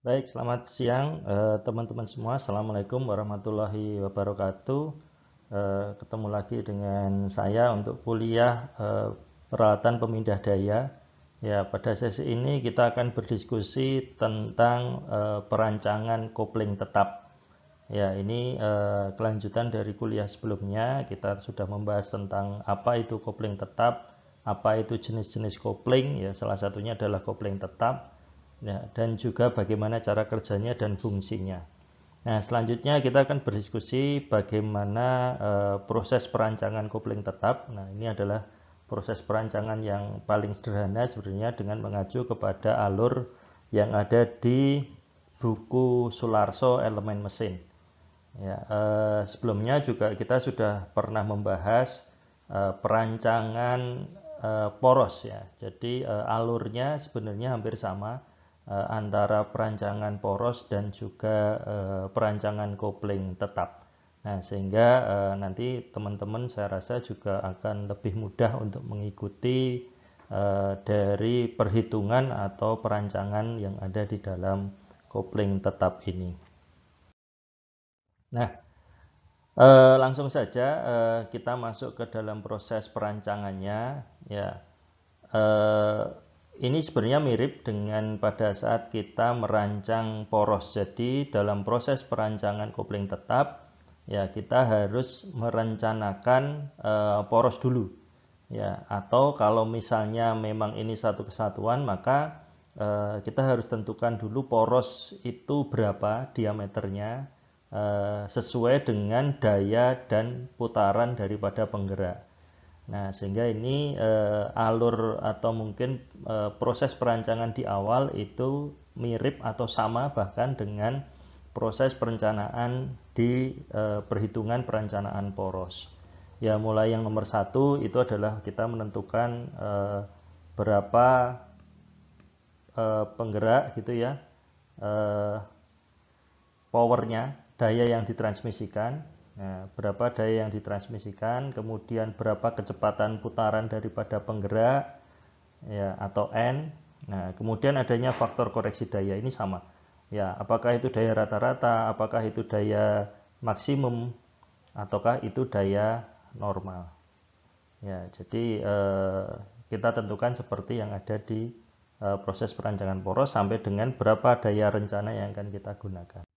Baik, selamat siang teman-teman semua. Assalamualaikum warahmatullahi wabarakatuh. Ketemu lagi dengan saya untuk kuliah peralatan pemindah daya. Ya, pada sesi ini kita akan berdiskusi tentang perancangan kopling tetap. Ya, ini kelanjutan dari kuliah sebelumnya. Kita sudah membahas tentang apa itu kopling tetap, apa itu jenis-jenis kopling. Ya, salah satunya adalah kopling tetap. Ya, dan juga bagaimana cara kerjanya dan fungsinya. Nah, selanjutnya kita akan berdiskusi bagaimana proses perancangan kopling tetap. Nah, ini adalah proses perancangan yang paling sederhana sebenarnya dengan mengacu kepada alur yang ada di buku Sularso Elemen Mesin. Ya, sebelumnya juga kita sudah pernah membahas perancangan poros ya. Jadi alurnya sebenarnya hampir sama antara perancangan poros dan juga perancangan kopling tetap. Nah, sehingga nanti teman-teman saya rasa juga akan lebih mudah untuk mengikuti dari perhitungan atau perancangan yang ada di dalam kopling tetap ini. Nah, langsung saja kita masuk ke dalam proses perancangannya. Ya, eh, ini sebenarnya mirip dengan pada saat kita merancang poros. Jadi dalam proses perancangan kopling tetap, ya kita harus merencanakan poros dulu. Ya, atau kalau misalnya memang ini satu kesatuan, maka kita harus tentukan dulu poros itu berapa diameternya sesuai dengan daya dan putaran daripada penggerak. Nah, sehingga ini alur atau mungkin proses perancangan di awal itu mirip atau sama bahkan dengan proses perencanaan di perhitungan perencanaan poros. Ya, mulai yang nomor satu itu adalah kita menentukan berapa penggerak gitu ya, eh, powernya, daya yang ditransmisikan. Nah, berapa daya yang ditransmisikan, kemudian berapa kecepatan putaran daripada penggerak, ya, atau N. Nah, kemudian adanya faktor koreksi daya ini sama. Ya, apakah itu daya rata-rata, apakah itu daya maksimum, ataukah itu daya normal. Ya, jadi kita tentukan seperti yang ada di proses perancangan poros sampai dengan berapa daya rencana yang akan kita gunakan.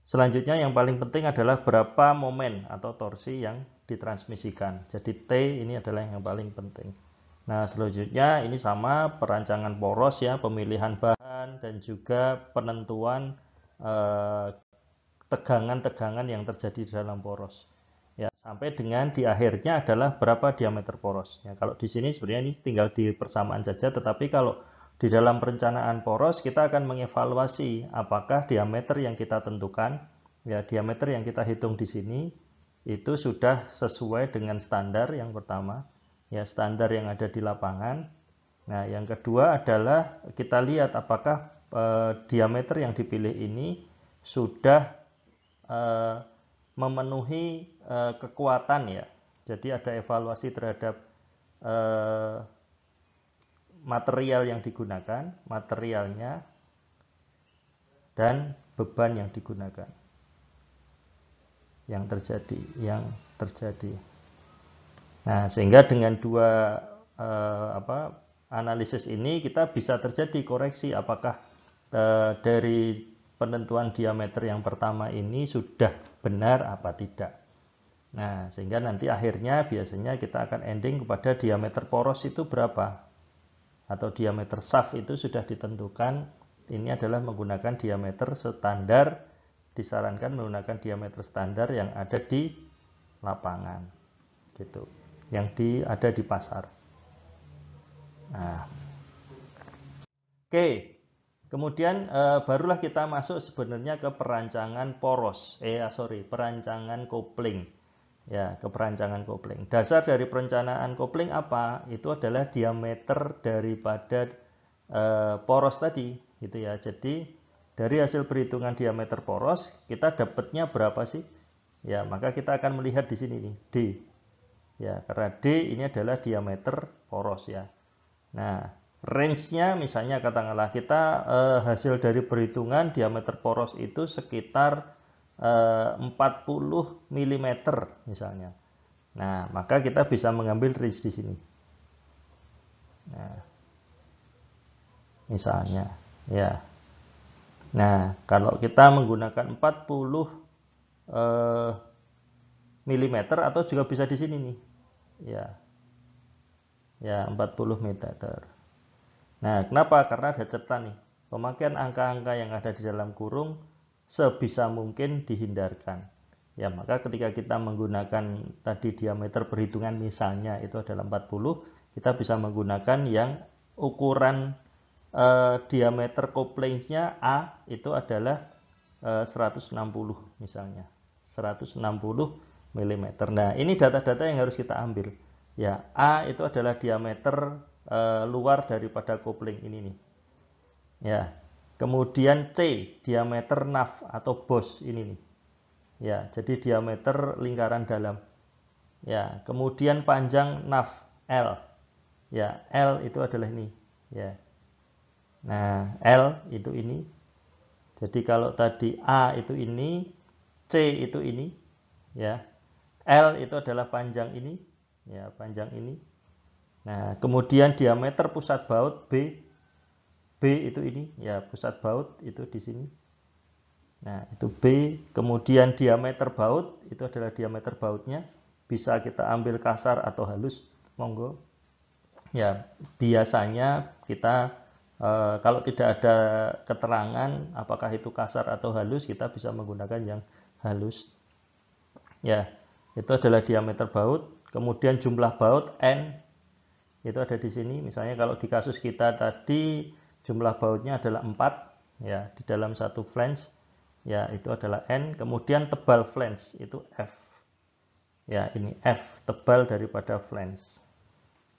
Selanjutnya yang paling penting adalah berapa momen atau torsi yang ditransmisikan. Jadi T ini adalah yang paling penting. Nah, selanjutnya ini sama perancangan poros ya, pemilihan bahan dan juga penentuan eh, tegangan-tegangan yang terjadi di dalam poros. Ya, sampai dengan di akhirnya adalah berapa diameter poros. Ya, kalau di sini sebenarnya ini tinggal di persamaan saja, tetapi kalau di dalam perencanaan poros kita akan mengevaluasi apakah diameter yang kita tentukan, ya diameter yang kita hitung di sini itu sudah sesuai dengan standar yang pertama, ya standar yang ada di lapangan. Nah, yang kedua adalah kita lihat apakah diameter yang dipilih ini sudah eh, memenuhi kekuatan ya. Jadi ada evaluasi terhadap eh, material yang digunakan, materialnya, dan beban yang digunakan, yang terjadi. Nah, sehingga dengan dua analisis ini kita bisa terjadi koreksi apakah dari penentuan diameter yang pertama ini sudah benar apa tidak. Nah, sehingga nanti akhirnya biasanya kita akan ending kepada diameter poros itu berapa atau diameter shaft itu sudah ditentukan. Ini adalah menggunakan diameter standar, disarankan menggunakan diameter standar yang ada di lapangan gitu, yang ada di pasar. Nah, oke, kemudian barulah kita masuk sebenarnya ke perancangan poros, perancangan kopling. Ya, ke perancangan kopling. Dasar dari perencanaan kopling apa? Itu adalah diameter daripada poros tadi, gitu ya. Jadi dari hasil perhitungan diameter poros, kita dapatnya berapa sih? Ya, maka kita akan melihat di sini nih, D. Ya, karena D ini adalah diameter poros ya. Nah, range-nya misalnya katakanlah kita hasil dari perhitungan diameter poros itu sekitar 40 mm misalnya. Nah, maka kita bisa mengambil range di sini. Nah, misalnya ya. Nah, kalau kita menggunakan 40 mm atau juga bisa di sini nih. Ya. Ya, 40 meter. Nah, kenapa? Karena ada catatan nih. Pemakaian angka-angka yang ada di dalam kurung sebisa mungkin dihindarkan. Ya, maka ketika kita menggunakan tadi diameter perhitungan misalnya itu adalah 40, kita bisa menggunakan yang ukuran diameter couplingnya A itu adalah 160 misalnya. 160 mm. Nah, ini data-data yang harus kita ambil. Ya, A itu adalah diameter luar daripada coupling ini nih. Ya. Kemudian C, diameter NAF atau BOS ini nih. Ya, jadi diameter lingkaran dalam. Ya, kemudian panjang NAF L. Ya, L itu adalah ini. Ya. Nah, L itu ini. Jadi kalau tadi A itu ini, C itu ini, ya. L itu adalah panjang ini, ya, panjang ini. Nah, kemudian diameter pusat baut B, B itu ini, ya, pusat baut itu di sini. Nah, itu B. Kemudian diameter baut itu adalah diameter bautnya. Bisa kita ambil kasar atau halus, monggo. Ya, biasanya kita kalau tidak ada keterangan apakah itu kasar atau halus, kita bisa menggunakan yang halus. Ya, itu adalah diameter baut. Kemudian jumlah baut N itu ada di sini. Misalnya kalau di kasus kita tadi jumlah bautnya adalah 4 ya di dalam satu flange, ya itu adalah N. Kemudian tebal flange itu F. Ya, ini F, tebal daripada flange.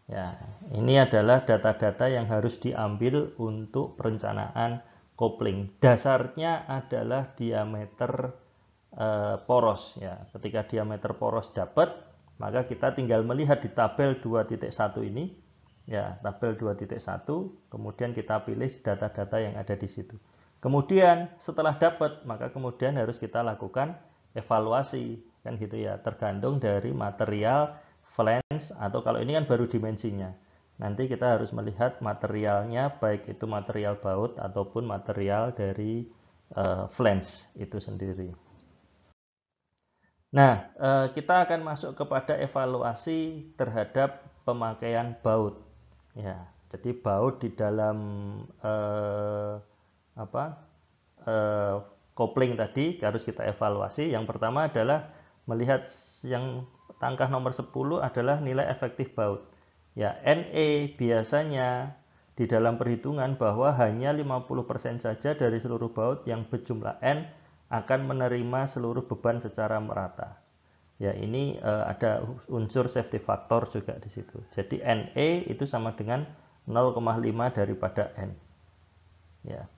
Ya, ini adalah data-data yang harus diambil untuk perencanaan coupling. Dasarnya adalah diameter poros ya. Ketika diameter poros dapat, maka kita tinggal melihat di tabel 2.1 ini ya, tabel 2.1, kemudian kita pilih data-data yang ada di situ. Kemudian setelah dapat, maka kemudian harus kita lakukan evaluasi kan gitu ya, tergantung dari material flange atau kalau ini kan baru dimensinya. Nanti kita harus melihat materialnya baik itu material baut ataupun material dari flange itu sendiri. Nah, kita akan masuk kepada evaluasi terhadap pemakaian baut. Ya, jadi baut di dalam apa coupling tadi harus kita evaluasi. Yang pertama adalah melihat yang angka nomor 10 adalah nilai efektif baut. Ya, NE biasanya di dalam perhitungan bahwa hanya 50% saja dari seluruh baut yang berjumlah N akan menerima seluruh beban secara merata. Ya, ini ada unsur safety factor juga di situ. Jadi NE itu sama dengan 0,5 daripada N. Ya.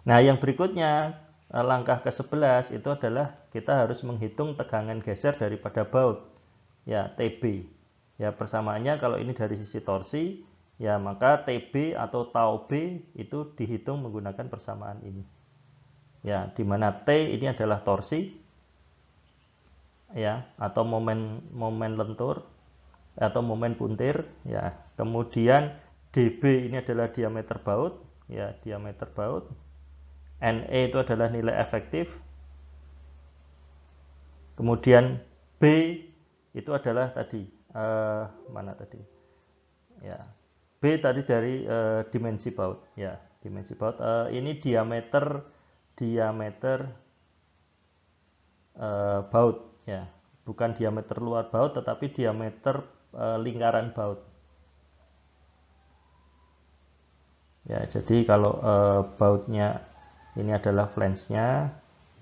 Nah, yang berikutnya langkah ke-11 itu adalah kita harus menghitung tegangan geser daripada baut. Ya, TB. Ya, persamaannya kalau ini dari sisi torsi, ya maka TB atau tau B itu dihitung menggunakan persamaan ini. Ya, di mana T ini adalah torsi ya atau momen lentur atau momen puntir ya. Kemudian DB ini adalah diameter baut ya, diameter baut. NE itu adalah nilai efektif. Kemudian B itu adalah tadi mana tadi? Ya. B tadi dari dimensi baut ya, dimensi baut. Ini diameter baut ya, bukan diameter luar baut tetapi diameter lingkaran baut ya. Jadi kalau bautnya ini adalah flange-nya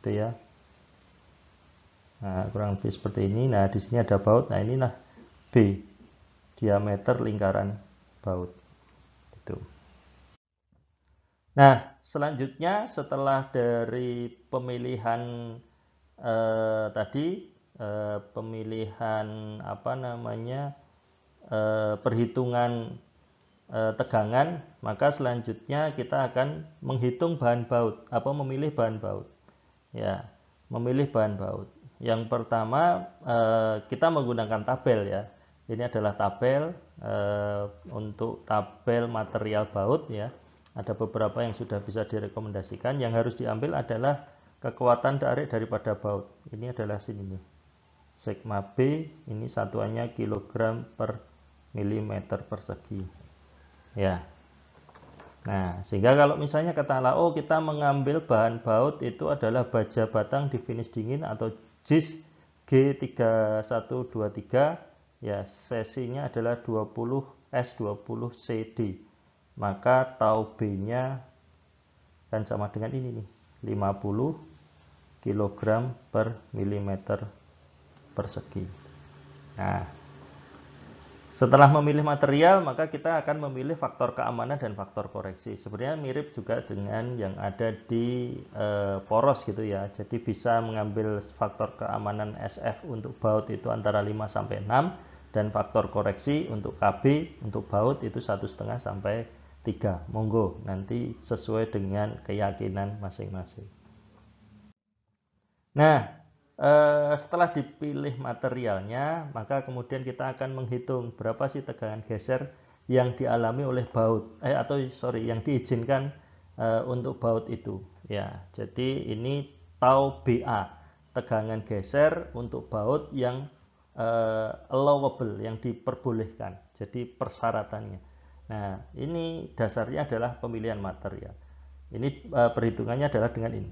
itu ya, nah kurang lebih seperti ini. Nah di sini ada baut, nah inilah B, diameter lingkaran baut itu. Nah selanjutnya setelah dari pemilihan tadi pemilihan apa namanya perhitungan tegangan, maka selanjutnya kita akan menghitung bahan baut, memilih bahan baut. Ya, memilih bahan baut. Yang pertama kita menggunakan tabel ya. Ini adalah tabel untuk tabel material baut ya. Ada beberapa yang sudah bisa direkomendasikan. Yang harus diambil adalah kekuatan tarik daripada baut. Ini adalah sini nih. Sigma B ini satuannya kilogram per milimeter persegi. Ya. Nah, sehingga kalau misalnya katakanlah kita mengambil bahan baut itu adalah baja batang di finish dingin atau JIS G3123, ya sesinya adalah 20 S20 CD. Maka tau B-nya kan sama dengan ini nih, 50 kg per milimeter persegi. Nah, setelah memilih material, maka kita akan memilih faktor keamanan dan faktor koreksi. Sebenarnya mirip juga dengan yang ada di poros gitu ya. Jadi bisa mengambil faktor keamanan SF untuk baut itu antara 5 sampai 6 dan faktor koreksi untuk KB untuk baut itu 1,5 sampai 3. Monggo nanti sesuai dengan keyakinan masing-masing. Nah, setelah dipilih materialnya, maka kemudian kita akan menghitung berapa sih tegangan geser yang dialami oleh baut yang diizinkan untuk baut itu. Ya, jadi ini tau BA, tegangan geser untuk baut yang allowable, yang diperbolehkan. Jadi persyaratannya. Nah, ini dasarnya adalah pemilihan material. Ini perhitungannya adalah dengan ini.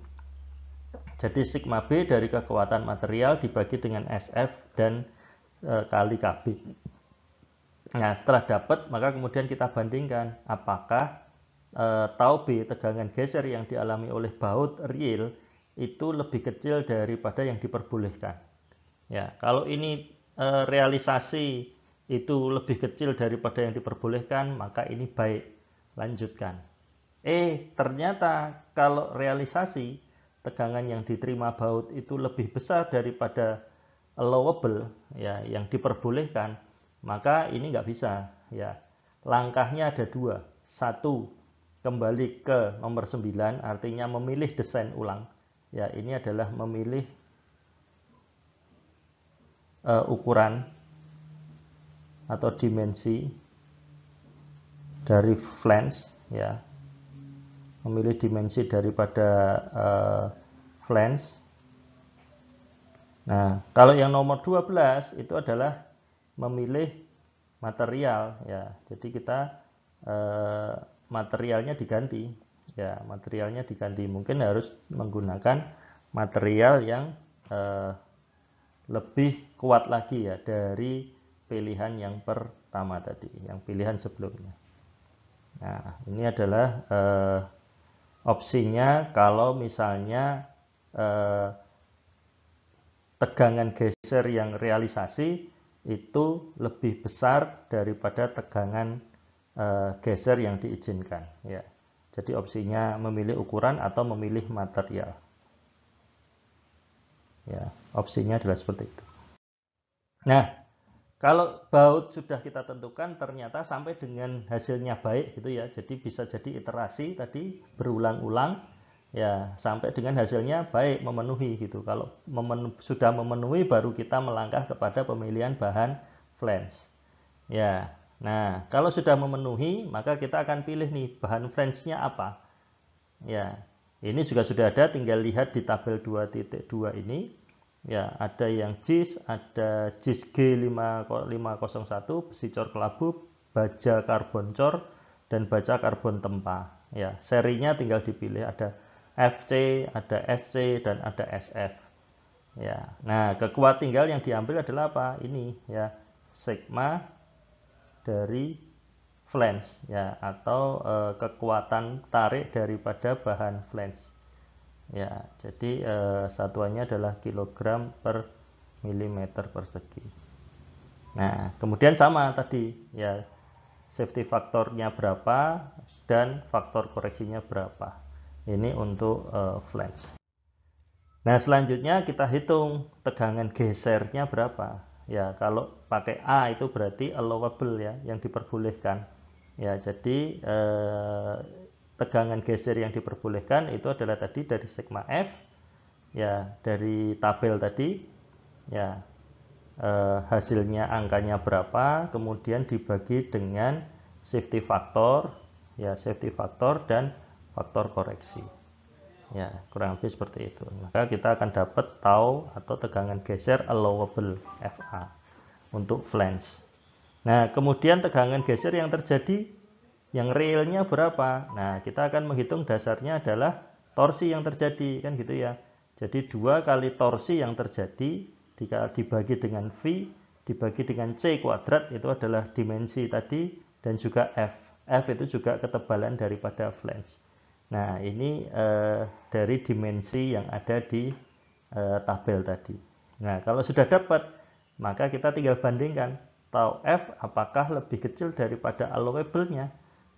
Jadi sigma B dari kekuatan material dibagi dengan SF dan kali KB. Nah, setelah dapat, maka kemudian kita bandingkan apakah tau B, tegangan geser yang dialami oleh baut real itu lebih kecil daripada yang diperbolehkan. Ya, kalau ini realisasi itu lebih kecil daripada yang diperbolehkan, maka ini baik, lanjutkan. Ternyata kalau realisasi tegangan yang diterima baut itu lebih besar daripada allowable ya, yang diperbolehkan, maka ini nggak bisa ya. Langkahnya ada 2. 1, kembali ke nomor 9, artinya memilih desain ulang. Ya, ini adalah memilih ukuran atau dimensi dari flange ya, memilih dimensi daripada flange. Nah, kalau yang nomor 12 itu adalah memilih material ya. Jadi kita materialnya diganti ya, materialnya diganti. Mungkin harus menggunakan material yang lebih kuat lagi ya dari pilihan yang pertama tadi, yang pilihan sebelumnya. Nah, ini adalah opsinya kalau misalnya tegangan geser yang realisasi itu lebih besar daripada tegangan geser yang diizinkan ya. Jadi opsinya memilih ukuran atau memilih material. Ya, opsinya adalah seperti itu. Nah, kalau baut sudah kita tentukan ternyata sampai dengan hasilnya baik gitu ya. Jadi bisa jadi iterasi tadi berulang-ulang ya sampai dengan hasilnya baik, memenuhi gitu. Kalau sudah memenuhi baru kita melangkah kepada pemilihan bahan flange. Ya. Nah, kalau sudah memenuhi maka kita akan pilih nih bahan flange-nya apa. Ya. Ini juga sudah ada, tinggal lihat di tabel 2.2 ini. Ya, ada yang JIS, ada JIS G501, besi cor kelabu, baja karbon cor, dan baja karbon tempa. Ya, serinya tinggal dipilih, ada FC, ada SC, dan ada SF. Ya, nah kekuatan tinggal yang diambil adalah apa? Ini ya, sigma dari flange ya, atau kekuatan tarik daripada bahan flange. Ya, jadi satuannya adalah kilogram per milimeter persegi. Nah, kemudian sama tadi ya, safety faktornya berapa dan faktor koreksinya berapa. Ini untuk flange. Nah, selanjutnya kita hitung tegangan gesernya berapa. Ya, kalau pakai A itu berarti allowable ya, yang diperbolehkan. Ya, jadi tegangan geser yang diperbolehkan itu adalah tadi dari sigma F, ya, dari tabel tadi, ya, hasilnya angkanya berapa, kemudian dibagi dengan safety factor, ya, safety factor dan faktor koreksi. Ya, kurang lebih seperti itu. Maka kita akan dapat tau atau tegangan geser allowable FA untuk flange. Nah, kemudian tegangan geser yang terjadi yang realnya berapa? Nah, kita akan menghitung dasarnya adalah torsi yang terjadi, kan gitu ya. Jadi 2 kali torsi yang terjadi dibagi dengan V dibagi dengan C kuadrat, itu adalah dimensi tadi, dan juga F. F itu juga ketebalan daripada flange. Nah, ini dari dimensi yang ada di tabel tadi. Nah, kalau sudah dapat, maka kita tinggal bandingkan tau F apakah lebih kecil daripada allowable-nya,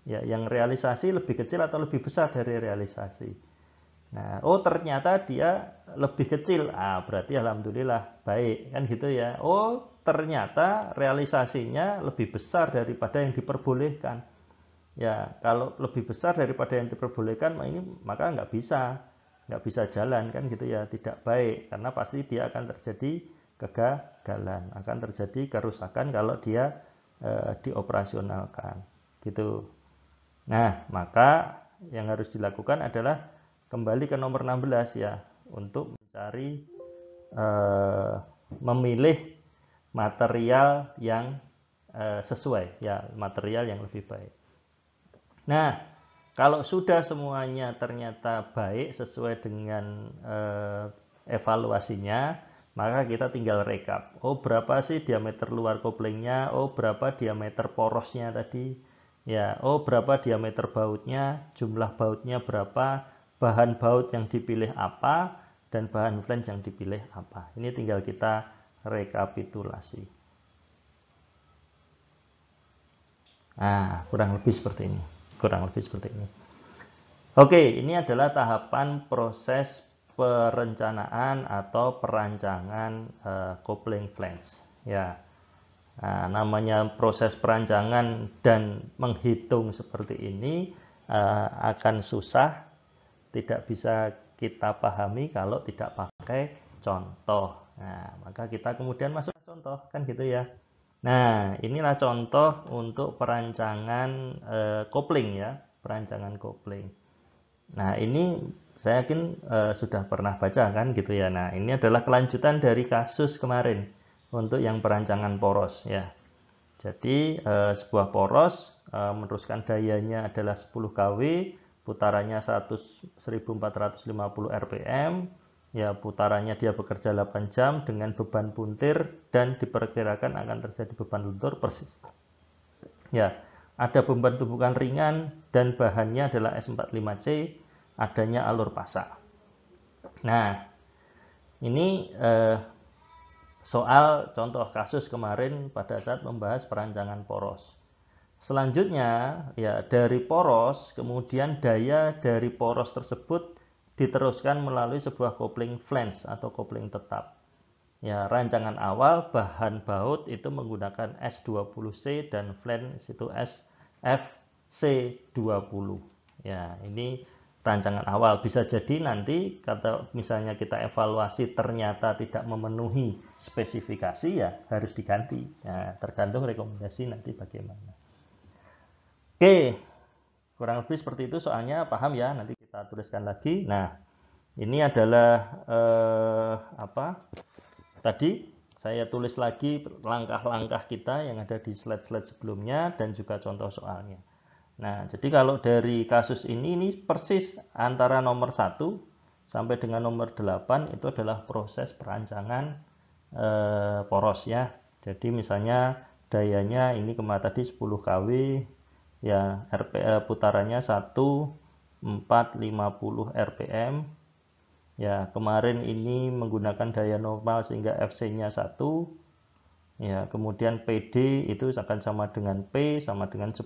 ya, yang realisasi lebih kecil atau lebih besar dari realisasi. Nah, oh ternyata dia lebih kecil, berarti alhamdulillah baik, kan gitu ya. Oh ternyata realisasinya lebih besar daripada yang diperbolehkan. Ya, kalau lebih besar daripada yang diperbolehkan, maka nggak bisa jalan, kan gitu ya, tidak baik, karena pasti dia akan terjadi kegagalan, akan terjadi kerusakan kalau dia dioperasionalkan, gitu. Nah, maka yang harus dilakukan adalah kembali ke nomor 16 ya, untuk mencari memilih material yang sesuai, ya, material yang lebih baik. Nah, kalau sudah semuanya ternyata baik sesuai dengan evaluasinya, maka kita tinggal rekap. Oh, berapa sih diameter luar koplingnya? Oh, berapa diameter porosnya tadi? Ya, oh, berapa diameter bautnya? Jumlah bautnya berapa? Bahan baut yang dipilih apa? Dan bahan flange yang dipilih apa? Ini tinggal kita rekapitulasi. Nah, kurang lebih seperti ini. Oke, ini adalah tahapan proses perencanaan atau perancangan coupling flange. Ya, nah, namanya proses perancangan dan menghitung seperti ini akan susah, tidak bisa kita pahami kalau tidak pakai contoh. Nah, maka kita kemudian masuk ke contoh, kan gitu ya. Nah, inilah contoh untuk perancangan kopling ya, perancangan kopling. Nah, ini saya yakin sudah pernah baca kan gitu ya. Nah, ini adalah kelanjutan dari kasus kemarin untuk yang perancangan poros ya. Jadi sebuah poros meneruskan dayanya adalah 10 kW, putarannya 1450 rpm. Ya, putarannya dia bekerja 8 jam dengan beban puntir dan diperkirakan akan terjadi beban luntur persis. Ya, ada beban tumpukan ringan dan bahannya adalah S45C, adanya alur pasak. Nah, ini soal contoh kasus kemarin pada saat membahas perancangan poros. Selanjutnya, ya, dari poros, kemudian daya dari poros tersebut diteruskan melalui sebuah kopling flange atau kopling tetap. Ya, rancangan awal bahan baut itu menggunakan S20C dan flange itu SFC20. Ya, ini rancangan awal. Bisa jadi nanti kata misalnya kita evaluasi ternyata tidak memenuhi spesifikasi, ya harus diganti. Ya, tergantung rekomendasi nanti bagaimana. Oke, kurang lebih seperti itu soalnya, paham ya, nanti kita tuliskan lagi. Nah, ini adalah tadi saya tulis lagi langkah-langkah kita yang ada di slide-slide sebelumnya dan juga contoh soalnya. Nah, jadi kalau dari kasus ini persis antara nomor 1 sampai dengan nomor 8 itu adalah proses perancangan poros ya. Jadi misalnya dayanya ini kemarin tadi 10 kW, ya, putarannya 1450 rpm. Ya, kemarin ini menggunakan daya normal sehingga FC-nya 1. Ya, kemudian PD itu akan sama dengan P sama dengan 10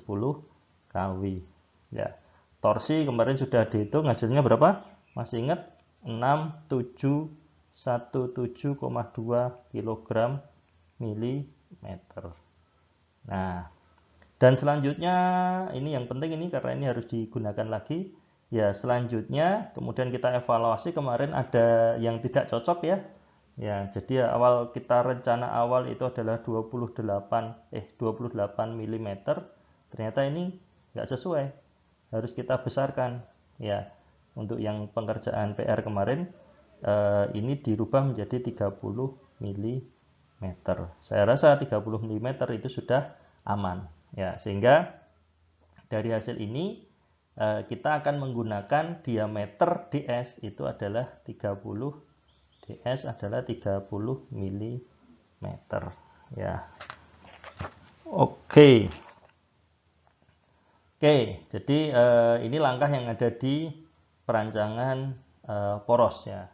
kW. Ya, torsi kemarin sudah dihitung, hasilnya berapa? Masih ingat? 6717,2 kg mm. Nah, Dan selanjutnya ini yang penting ini karena ini harus digunakan lagi. Ya, selanjutnya kemudian kita evaluasi kemarin ada yang tidak cocok ya. Ya, jadi awal kita rencana awal itu adalah 28 mm. Ternyata ini nggak sesuai. Harus kita besarkan. Ya, untuk yang pengerjaan PR kemarin ini dirubah menjadi 30 mm. Saya rasa 30 mm itu sudah aman. Ya, sehingga dari hasil ini kita akan menggunakan diameter DS itu adalah 30 DS adalah 30 mm ya. Oke. Jadi ini langkah yang ada di perancangan poros ya.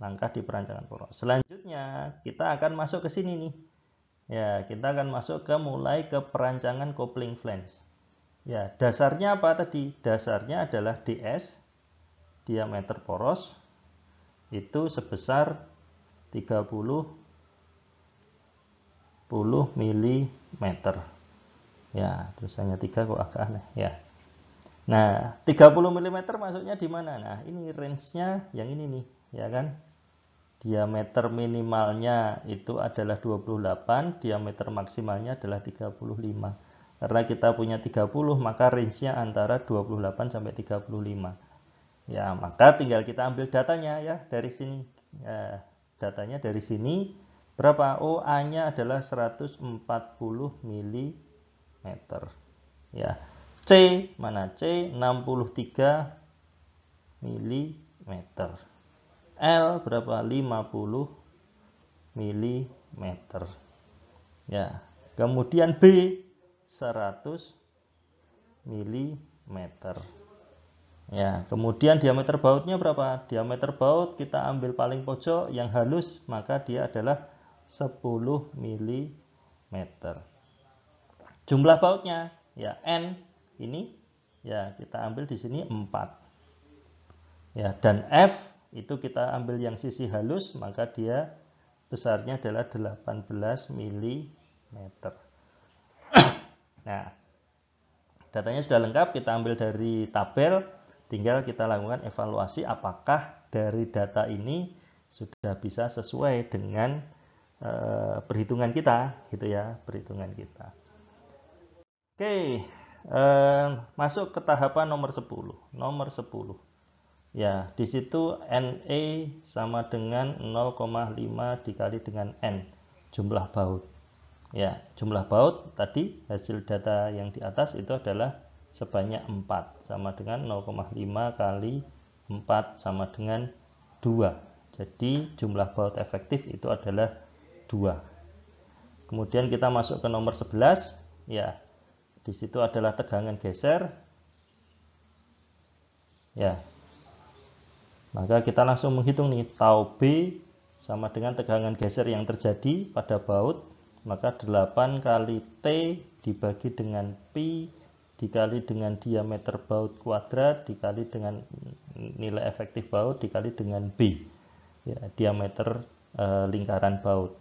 Langkah di perancangan poros. Selanjutnya kita akan masuk ke sini nih. Ya, kita akan masuk ke mulai ke perancangan coupling flange. Ya, dasarnya apa tadi? Dasarnya adalah DS diameter poros itu sebesar 30 mm. Ya, tulisannya 3 kok agak aneh ya. Nah, 30 mm masuknya di mana? Nah, ini range-nya yang ini nih, ya kan? Diameter minimalnya itu adalah 28, diameter maksimalnya adalah 35. Karena kita punya 30, maka range-nya antara 28 sampai 35. Ya, maka tinggal kita ambil datanya ya dari sini. Ya, datanya dari sini berapa? Oh, A-nya adalah 140 mm. Ya. C, mana C? 63 mm. L berapa? 50 mm. Ya. Kemudian B 100 mm. Ya, kemudian diameter bautnya berapa? Diameter baut kita ambil paling pojok yang halus, maka dia adalah 10 mm. Jumlah bautnya ya N ini ya kita ambil di sini 4. Ya, dan F itu kita ambil yang sisi halus, maka dia besarnya adalah 18 mm. Nah, datanya sudah lengkap, kita ambil dari tabel, tinggal kita lakukan evaluasi apakah dari data ini sudah bisa sesuai dengan perhitungan kita, gitu ya, perhitungan kita. Oke, masuk ke tahapan nomor 10. Nomor 10. Ya, di situ NE sama dengan 0,5 dikali dengan N, jumlah baut. Ya, jumlah baut tadi hasil data yang di atas itu adalah sebanyak 4, sama dengan 0,5 kali 4 sama dengan 2. Jadi jumlah baut efektif itu adalah 2. Kemudian kita masuk ke nomor 11. Ya, di situ adalah tegangan geser. Ya, maka kita langsung menghitung nih, tau B sama dengan tegangan geser yang terjadi pada baut, maka 8 kali T dibagi dengan Pi dikali dengan diameter baut kuadrat dikali dengan nilai efektif baut dikali dengan B. Ya, diameter lingkaran baut.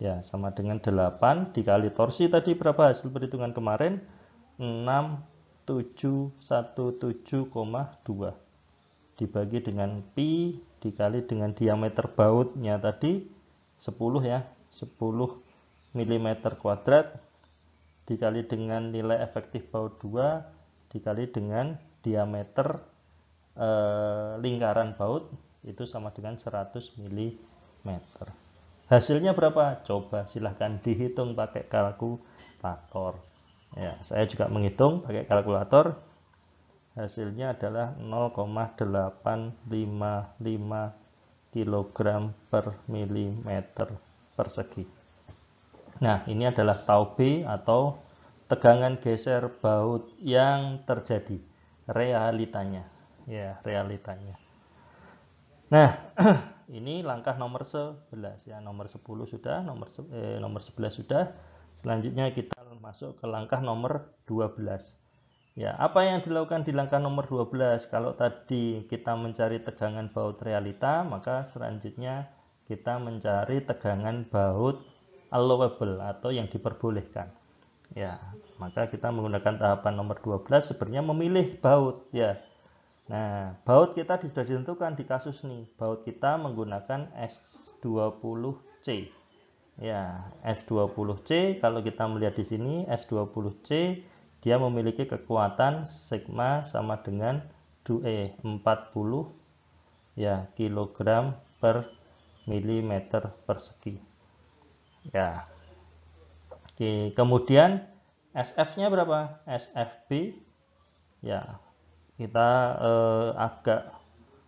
Ya, sama dengan 8 dikali torsi tadi berapa hasil perhitungan kemarin? 6717,2 dibagi dengan pi dikali dengan diameter bautnya tadi 10 ya, 10 mm kuadrat dikali dengan nilai efektif baut 2 dikali dengan diameter lingkaran baut itu sama dengan 100 mm. Hasilnya berapa? Coba silahkan dihitung pakai kalkulator. Ya, saya juga menghitung pakai kalkulator. Hasilnya adalah 0,855 kg per milimeter persegi. Nah, ini adalah tau B atau tegangan geser baut yang terjadi, realitanya. Ya, realitanya. Nah, ini langkah nomor 11 ya, nomor 10 sudah, nomor 11 sudah. Selanjutnya kita masuk ke langkah nomor 12. Ya, apa yang dilakukan di langkah nomor 12? Kalau tadi kita mencari tegangan baut realita, maka selanjutnya kita mencari tegangan baut allowable atau yang diperbolehkan. Ya, maka kita menggunakan tahapan nomor 12 sebenarnya memilih baut ya. Nah, baut kita sudah ditentukan di kasus nih. Baut kita menggunakan S20C. Ya, S20C kalau kita melihat di sini S20C dia memiliki kekuatan sigma sama dengan 40 ya kilogram per milimeter persegi. Ya. Oke, kemudian SF-nya berapa? SFB ya. Kita agak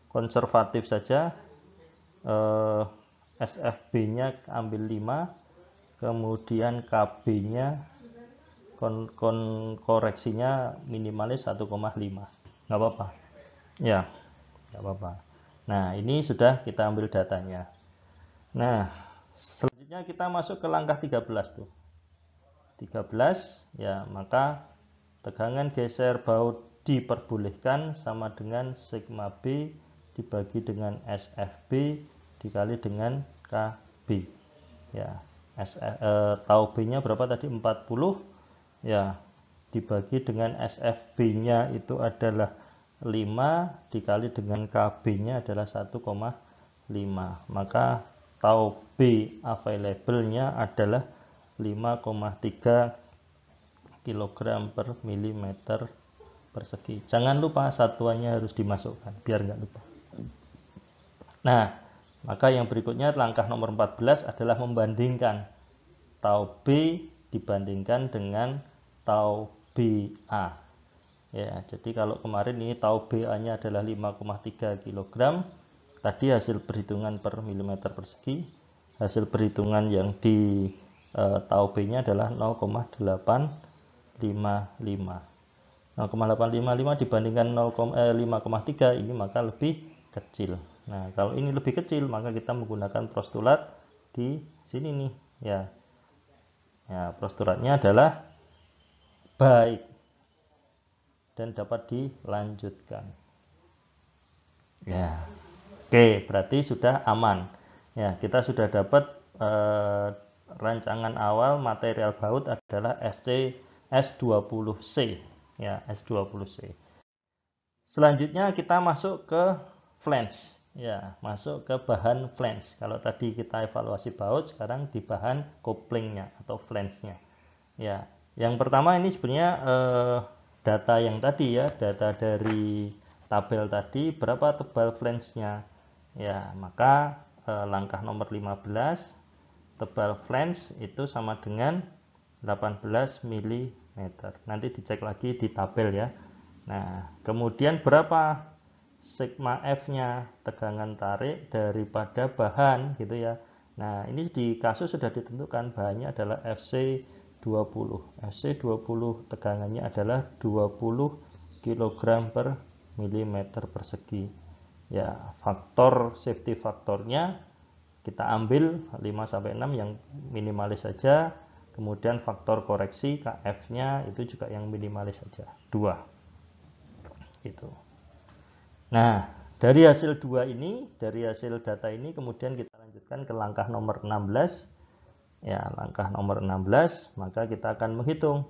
konservatif saja. SFB-nya ambil 5, kemudian KB-nya koreksinya minimalis 1,5. Nggak apa-apa. Ya, nggak apa-apa. Nah, ini sudah kita ambil datanya. Nah, selanjutnya kita masuk ke langkah 13 tuh. 13 ya, maka tegangan geser baut diperbolehkan sama dengan sigma B dibagi dengan SFB dikali dengan KB ya. Tau B nya berapa tadi? 40 ya, dibagi dengan SFB nya itu adalah 5 dikali dengan KB nya adalah 1,5, maka tau B available nya adalah 5,3 kg per milimeter persegi. Jangan lupa satuannya harus dimasukkan biar nggak lupa. Nah, maka yang berikutnya langkah nomor 14 adalah membandingkan tau B dibandingkan dengan tau BA. Ya, jadi kalau kemarin ini tau BA nya adalah 5,3 kg, tadi hasil perhitungan per milimeter persegi, hasil perhitungan yang di tau B nya adalah 0,855. 0,855 dibandingkan 5,3 ini maka lebih kecil. Nah, kalau ini lebih kecil maka kita menggunakan postulat di sini nih ya. Ya, postulatnya adalah baik dan dapat dilanjutkan. Ya. Oke, berarti sudah aman. Ya, kita sudah dapat rancangan awal material baut adalah S20C. Ya, S20C. Selanjutnya kita masuk ke flange. Ya, masuk ke bahan flange. Kalau tadi kita evaluasi baut, sekarang di bahan couplingnya atau flange-nya. Ya, yang pertama ini sebenarnya data yang tadi ya, data dari tabel tadi berapa tebal flange-nya. Ya, maka langkah nomor 15 tebal flange itu sama dengan 18 mm. Nanti dicek lagi di tabel ya. Nah, kemudian berapa sigma F-nya tegangan tarik daripada bahan gitu ya. Nah, ini di kasus sudah ditentukan bahannya adalah FC20. FC20 tegangannya adalah 20 kg per milimeter persegi. Ya, faktor safety faktornya kita ambil 5-6 yang minimalis saja. Kemudian faktor koreksi KF-nya itu juga yang minimalis saja, 2. Gitu. Nah, dari hasil 2 ini, dari hasil data ini kemudian kita lanjutkan ke langkah nomor 16. Ya, langkah nomor 16, maka kita akan menghitung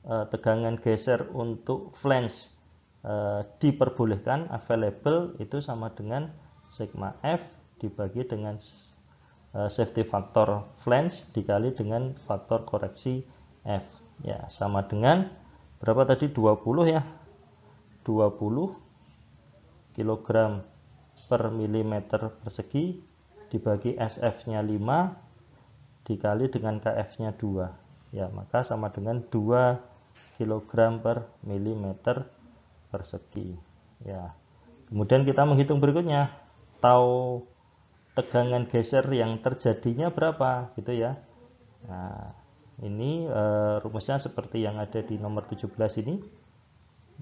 tegangan geser untuk flange diperbolehkan available itu sama dengan sigma F dibagi dengan safety factor flange dikali dengan faktor koreksi F. Ya, sama dengan berapa tadi? 20 ya. 20 kg per milimeter persegi dibagi SF-nya 5 dikali dengan KF-nya 2. Ya, maka sama dengan 2 kg per milimeter persegi. Ya. Kemudian kita menghitung berikutnya, tau tegangan geser yang terjadinya berapa gitu ya. Nah, ini rumusnya seperti yang ada di nomor 17 ini.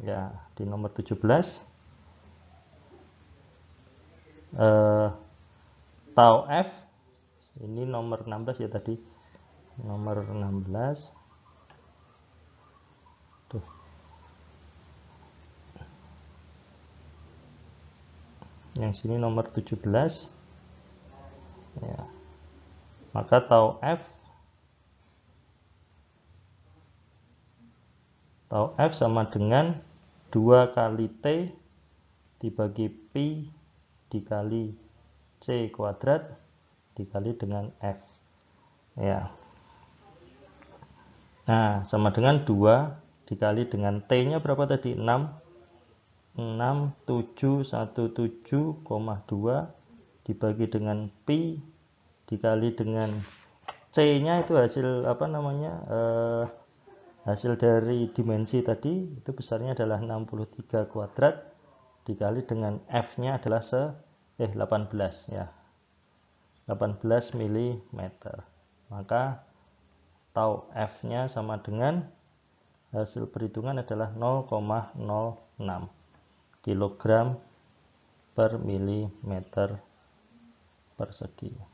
Ya, di nomor 17 tau F ini nomor 16 ya tadi, nomor 16 tuh. Yang sini nomor 17 ya, maka tau F Tau F sama dengan 2 kali T dibagi Pi dikali C kuadrat dikali dengan F. Ya. Nah, sama dengan 2 dikali dengan T-nya berapa tadi? 6717,2 dibagi dengan Pi dikali dengan C-nya itu hasil apa namanya? Hasil dari dimensi tadi itu besarnya adalah 63 kuadrat dikali dengan F-nya adalah 18 ya. 18 mm. Maka tau F-nya sama dengan hasil perhitungan adalah 0,06 kg per milimeter persegi.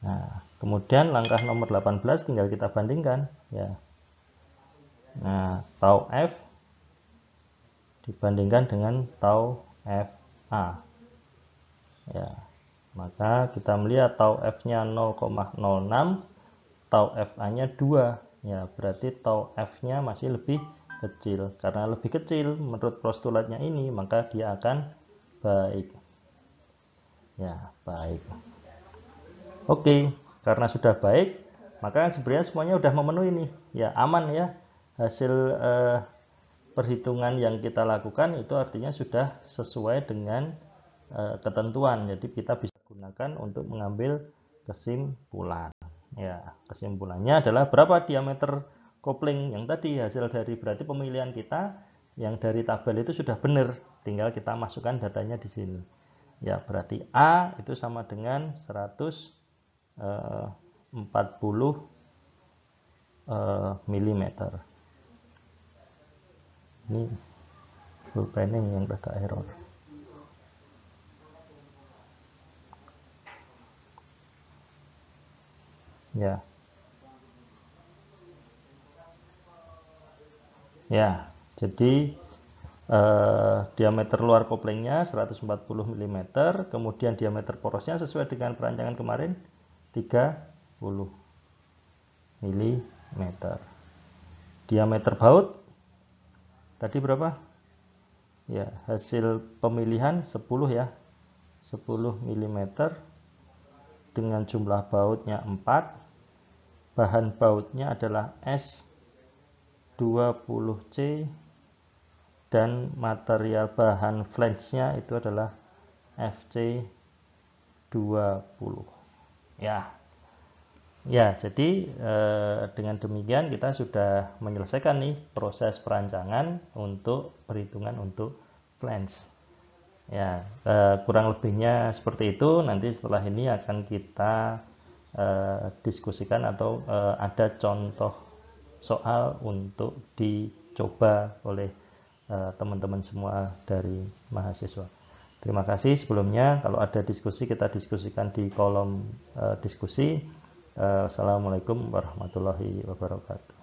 Nah, kemudian langkah nomor 18 tinggal kita bandingkan ya. Nah, tau F dibandingkan dengan tau FA. Ya. Maka kita melihat tau F-nya 0,06, tau FA-nya 2. Ya, berarti tau F-nya masih lebih kecil. Karena lebih kecil menurut postulatnya ini, maka dia akan baik. Ya, baik. Oke, karena sudah baik, maka sebenarnya semuanya sudah memenuhi nih. Ya, aman ya. Hasil perhitungan yang kita lakukan itu artinya sudah sesuai dengan ketentuan. Jadi kita bisa gunakan untuk mengambil kesimpulan. Ya, kesimpulannya adalah berapa diameter kopling yang tadi hasil dari berarti pemilihan kita yang dari tabel itu sudah benar. Tinggal kita masukkan datanya di sini. Ya, berarti A itu sama dengan 140 mm. Ini pulpen yang agak error. Ya. Ya, jadi diameter luar koplingnya 140 mm, kemudian diameter porosnya sesuai dengan perancangan kemarin 30 mm. Diameter baut tadi berapa? Ya, hasil pemilihan 10 ya. 10 mm dengan jumlah bautnya 4. Bahan bautnya adalah S20C dan material bahan flange-nya itu adalah FC20. Ya. Ya, jadi dengan demikian kita sudah menyelesaikan nih proses perancangan untuk perhitungan untuk flange. Ya, kurang lebihnya seperti itu. Nanti setelah ini akan kita diskusikan atau ada contoh soal untuk dicoba oleh teman-teman semua dari mahasiswa. Terima kasih sebelumnya. Kalau ada diskusi kita diskusikan di kolom diskusi. Assalamualaikum warahmatullahi wabarakatuh.